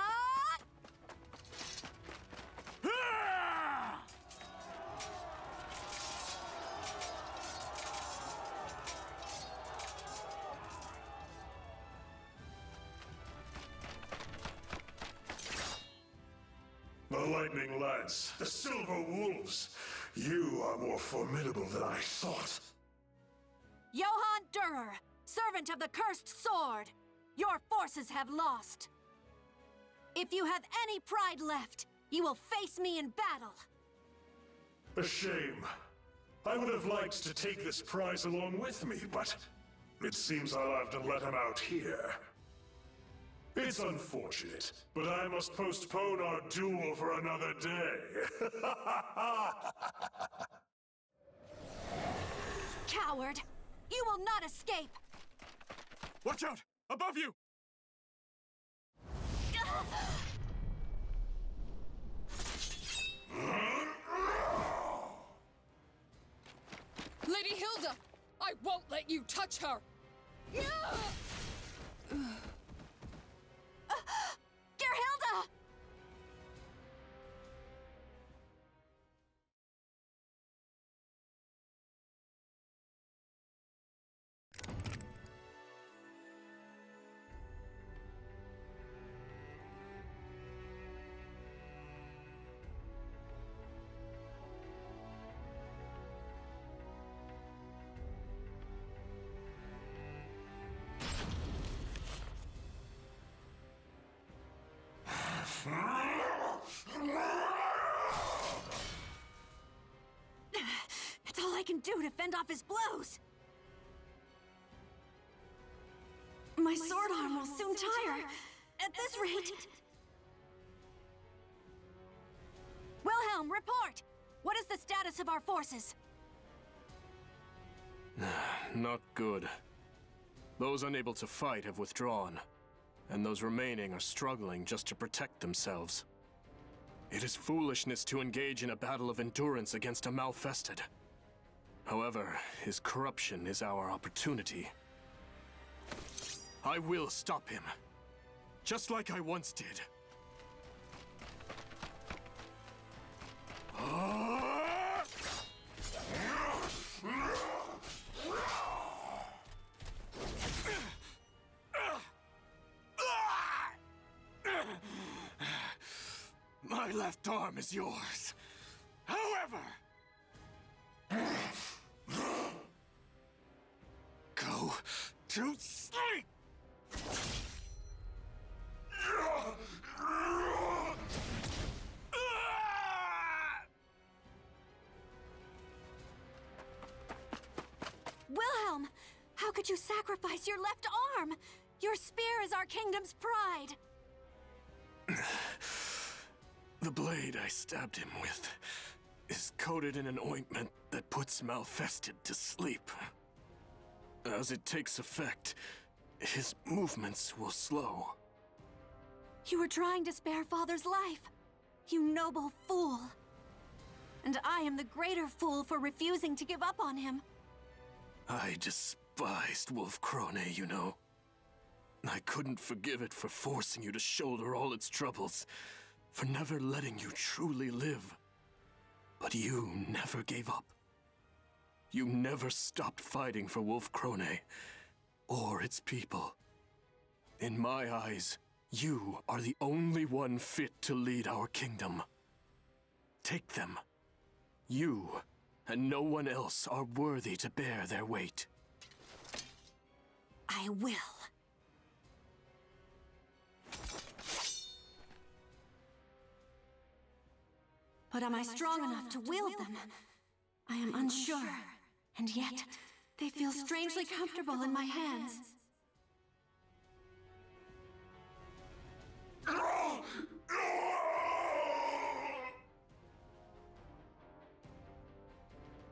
The Lightning Lads, the Silver Wolves. You are more formidable than I thought. Johann Durer, servant of the Cursed Sword, your forces have lost. If you have any pride left, you will face me in battle. A shame. I would have liked to take this prize along with me, but it seems I'll have to let him out here. It's unfortunate, but I must postpone our duel for another day. Coward! You will not escape! Watch out! Above you! Lady Hilde! I won't let you touch her! Gerhilde! It's all I can do to fend off his blows. My sword arm will soon tire. At this rate... Wilhelm, report! What is the status of our forces? Not good. Those unable to fight have withdrawn, and those remaining are struggling just to protect themselves. It is foolishness to engage in a battle of endurance against a Malfested. However, his corruption is our opportunity. I will stop him, just like I once did. My left arm is yours. However, go to sleep! Wilhelm! How could you sacrifice your left arm? Your spear is our kingdom's pride! The blade I stabbed him with is coated in an ointment that puts Malfested to sleep. As it takes effect, his movements will slow. You were trying to spare Father's life, you noble fool. And I am the greater fool for refusing to give up on him. I despised Wolf Krone, you know. I couldn't forgive it for forcing you to shoulder all its troubles, for never letting you truly live. But you never gave up. You never stopped fighting for Wolf Krone, or its people. In my eyes, you are the only one fit to lead our kingdom. Take them. You and no one else are worthy to bear their weight. I will. But am I strong enough to wield them? I am unsure, and yet they feel strangely comfortable in my hands.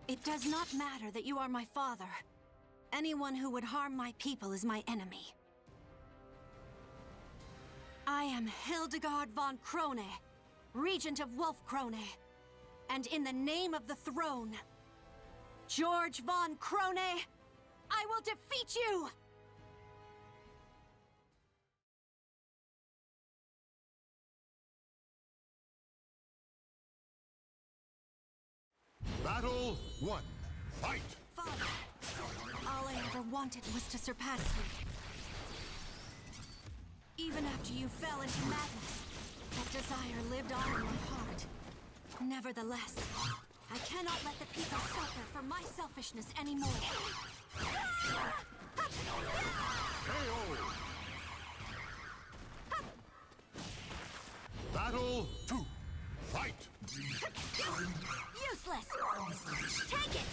It does not matter that you are my father. Anyone who would harm my people is my enemy. I am Hildegard von Krone, Regent of Wolf-Krone, and in the name of the throne, George von Krone, I will defeat you! Battle 1. Fight! Father, all I ever wanted was to surpass you. Even after you fell into madness, that desire lived on in my heart. Nevertheless, I cannot let the people suffer for my selfishness anymore. KO! Battle 2. Fight! Useless! Take it!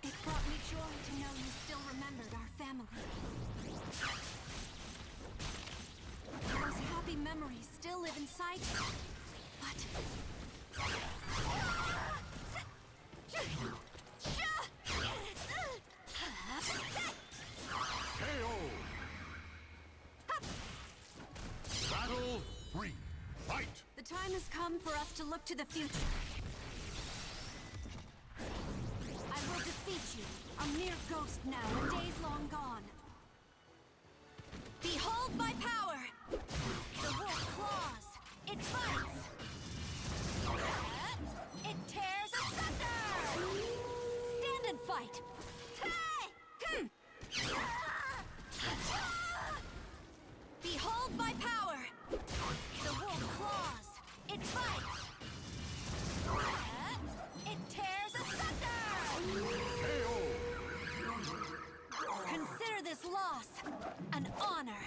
It brought me joy to know you still remembered our family. Those happy memories still live inside you, but... KO! Battle 3. Fight! The time has come for us to look to the future. I will defeat you, a mere ghost now, and days long gone. Behold my power! The wolf claws! It bites! It tears asunder! Stand and fight! Behold my power! The wolf claws! It bites! It tears asunder! Consider this loss an honor.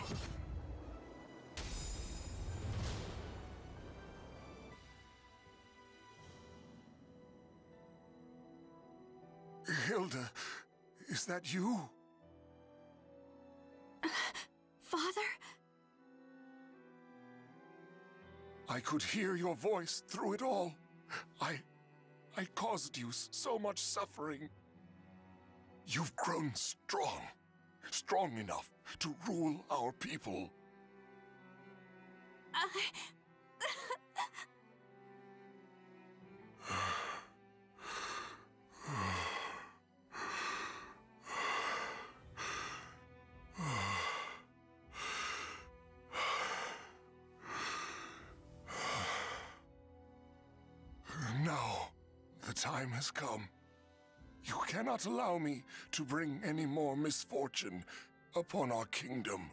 Hilde, is that you? Father? I could hear your voice through it all. I caused you so much suffering. You've grown strong. Strong enough to rule our people. Now, the time has come. You cannot allow me to bring any more misfortune upon our kingdom.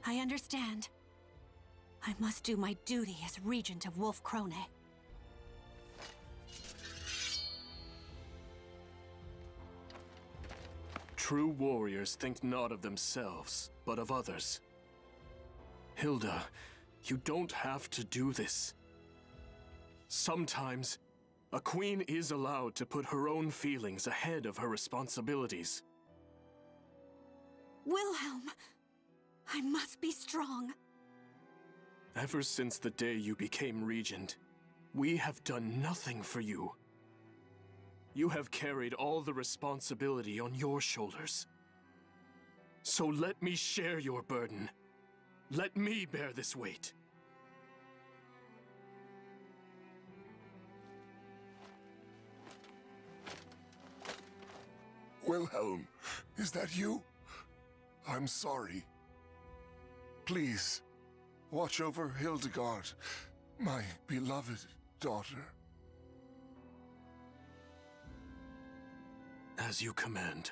I understand. I must do my duty as Regent of Wolf-Krone. True warriors think not of themselves, but of others. Hilde, you don't have to do this. Sometimes, a queen is allowed to put her own feelings ahead of her responsibilities. Wilhelm, I must be strong. Ever since the day you became regent, we have done nothing for you. You have carried all the responsibility on your shoulders. So let me share your burden. Let me bear this weight. Wilhelm, is that you? I'm sorry. Please, watch over Hildegard, my beloved daughter. As you command.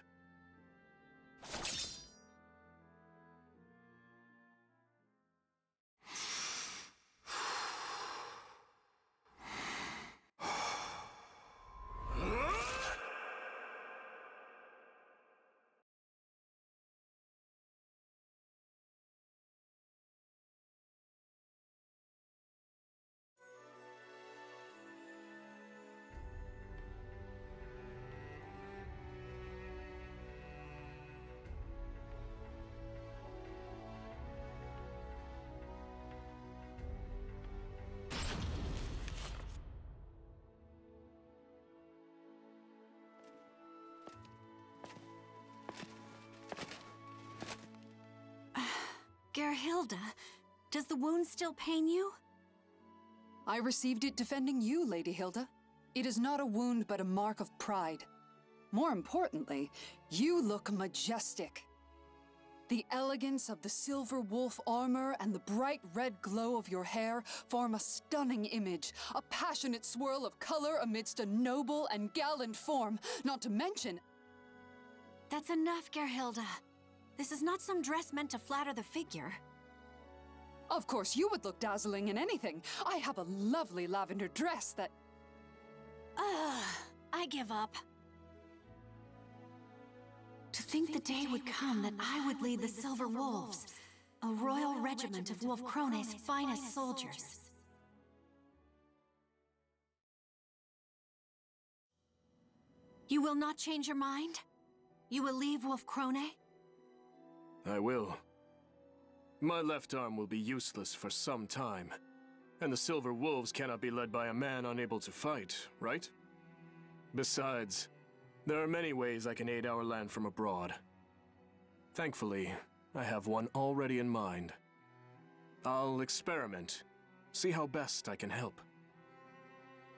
Hilde, does the wound still pain you? I received it defending you, Lady Hilde. It is not a wound, but a mark of pride. More importantly, you look majestic. The elegance of the silver wolf armor and the bright red glow of your hair form a stunning image, a passionate swirl of color amidst a noble and gallant form, not to mention... That's enough, Gerhilde. This is not some dress meant to flatter the figure. Of course, you would look dazzling in anything. I have a lovely lavender dress that... I give up. To think the day would come that I would lead the Silver Wolves, a royal regiment of Wolf Krone's finest soldiers. You will not change your mind? You will leave Wolf Krone? I will. My left arm will be useless for some time, and the Silver Wolves cannot be led by a man unable to fight, right? Besides, there are many ways I can aid our land from abroad. Thankfully, I have one already in mind. I'll experiment, see how best I can help.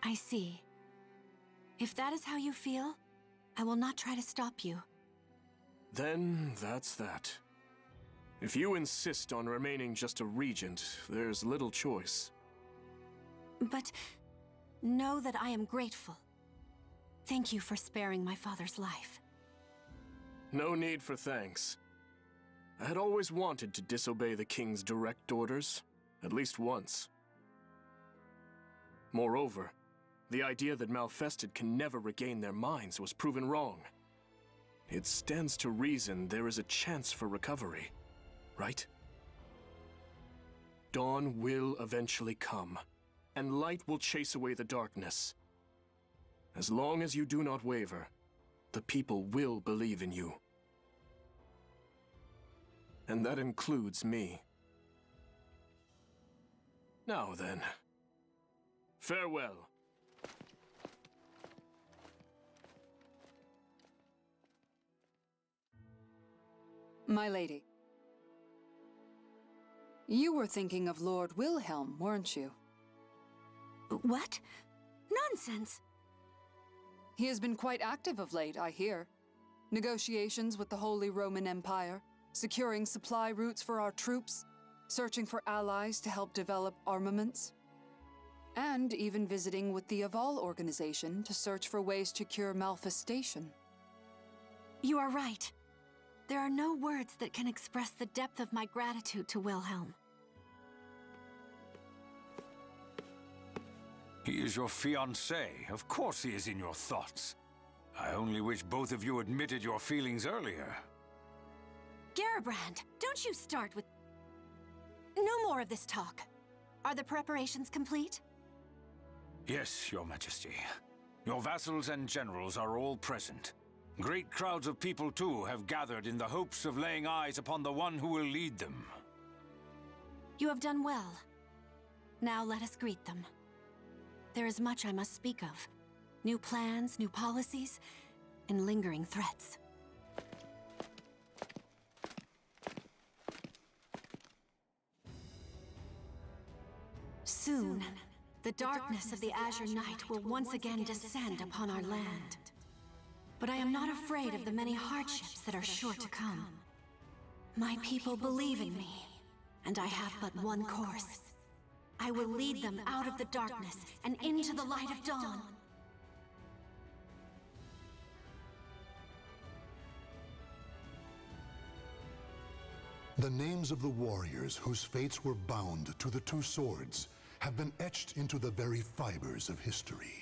I see. If that is how you feel, I will not try to stop you. Then that's that. If you insist on remaining just a regent, there's little choice. But know that I am grateful. Thank you for sparing my father's life. No need for thanks. I had always wanted to disobey the king's direct orders, at least once. Moreover, the idea that Malfested can never regain their minds was proven wrong. It stands to reason there is a chance for recovery, right? Dawn will eventually come, and light will chase away the darkness. As long as you do not waver, the people will believe in you. And that includes me. Now then, farewell. My lady. You were thinking of Lord Wilhelm, weren't you? What? Nonsense! He has been quite active of late, I hear. Negotiations with the Holy Roman Empire, securing supply routes for our troops, searching for allies to help develop armaments, and even visiting with the Aval organization to search for ways to cure malfestation. You are right. There are no words that can express the depth of my gratitude to Wilhelm. He is your fiancé. Of course he is in your thoughts. I only wish both of you admitted your feelings earlier. Gerbrand, don't you start with... No more of this talk. Are the preparations complete? Yes, Your Majesty. Your vassals and generals are all present. Great crowds of people, too, have gathered in the hopes of laying eyes upon the one who will lead them. You have done well. Now let us greet them. There is much I must speak of. New plans, new policies, and lingering threats. Soon, the darkness of the Azure Night will once again descend upon our land. But I am not afraid of the many hardships that are sure to come. My people believe in me, and I have but one course. I will lead them out of the darkness and into the light of dawn. The names of the warriors whose fates were bound to the two swords have been etched into the very fibers of history.